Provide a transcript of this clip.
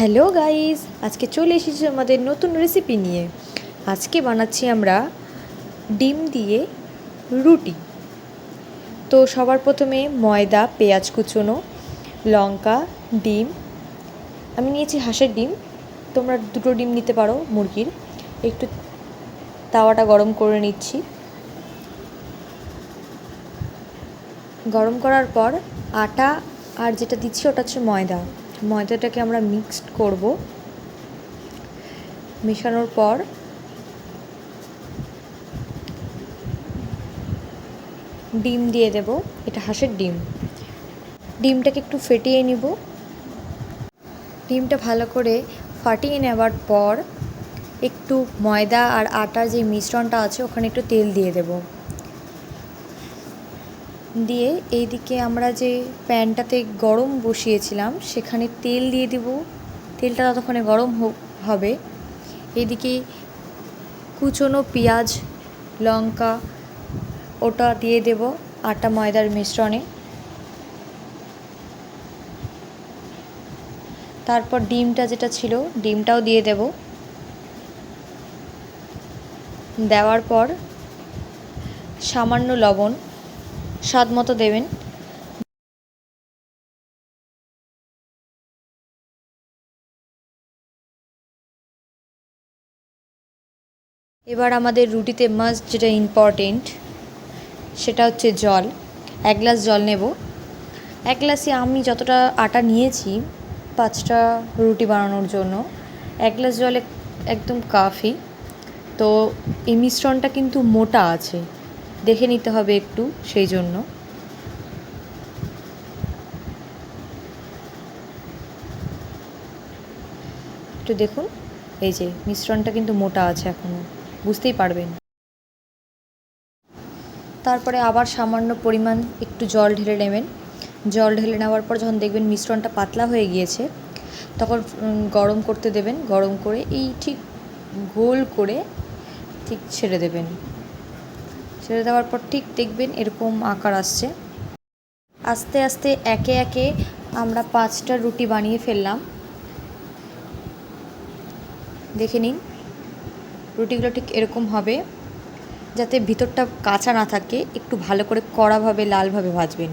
Hello guys, আজকে চলে এসেছি আমাদের নতুন রেসিপি নিয়ে। আজকে বানাচ্ছি আমরা ডিম দিয়ে রুটি। তো সবার প্রথমে ময়দা, পেঁয়াজ কুচোনো, লঙ্কা, ডিম। আমি নিয়েছি হাঁসের ডিম, তোমরা দুটো ডিম নিতে পারো মুরগির। একটু তাওয়াটা গরম করে নিচ্ছি। গরম করার পর আটা আর যেটা দিচ্ছি ওটা হচ্ছে ময়দাটাকে আমরা মিক্সড করব। মেশানোর পর ডিম দিয়ে দেব। এটা হাঁসের ডিমটাকে একটু ফেটিয়ে নিব। ডিমটা ভালো করে ফাটিয়ে নেওয়ার পর একটু ময়দা আর আটার যে মিশ্রণটা আছে ওখানে একটু তেল দিয়ে দেব। দিয়ে এইদিকে আমরা যে প্যানটাতে গরম বসিয়েছিলাম সেখানে তেল দিয়ে দেব। তেলটা ততক্ষণে গরম হবে। এইদিকে কুচনো পেঁয়াজ, লঙ্কা ওটা দিয়ে দেব আটা ময়দার মিশ্রণে। তারপর ডিমটা যেটা ছিল ডিমটাও দিয়ে দেব। দেওয়ার পর সামান্য লবণ স্বাদ মতো দেবেন। এবার আমাদের রুটিতে মাস্ট যেটা ইম্পর্টেন্ট সেটা হচ্ছে জল। 1 গ্লাস জল নেব। 1 গ্লাসে আমি যতটা আটা নিয়েছি 5টা রুটি বানানোর জন্য 1 গ্লাস জলে একদম কাফি। তো এই মিশ্রণটা কিন্তু মোটা আছে, দেখে নিতে হবে একটু, সেই জন্য। একটু দেখুন, এই যে মিশ্রণটা কিন্তু মোটা আছে, এখনও বুঝতেই পারবেন। তারপরে আবার সামান্য পরিমাণ একটু জল ঢেলে নেবেন। জল ঢেলে নেওয়ার পর যখন দেখবেন মিশ্রণটা পাতলা হয়ে গিয়েছে তখন গরম করতে দেবেন। গরম করে এই ঠিক গোল করে ঠিক ছেড়ে দেবেন। ছেড়ে দেওয়ার পর ঠিক দেখবেন এরকম আকার আসছে। আস্তে আস্তে একে একে আমরা 5টা রুটি বানিয়ে ফেললাম। দেখে নিন, রুটিগুলো ঠিক এরকম হবে। যাতে ভিতরটা কাঁচা না থাকে একটু ভালো করে কড়াভাবে লালভাবে ভাজবেন।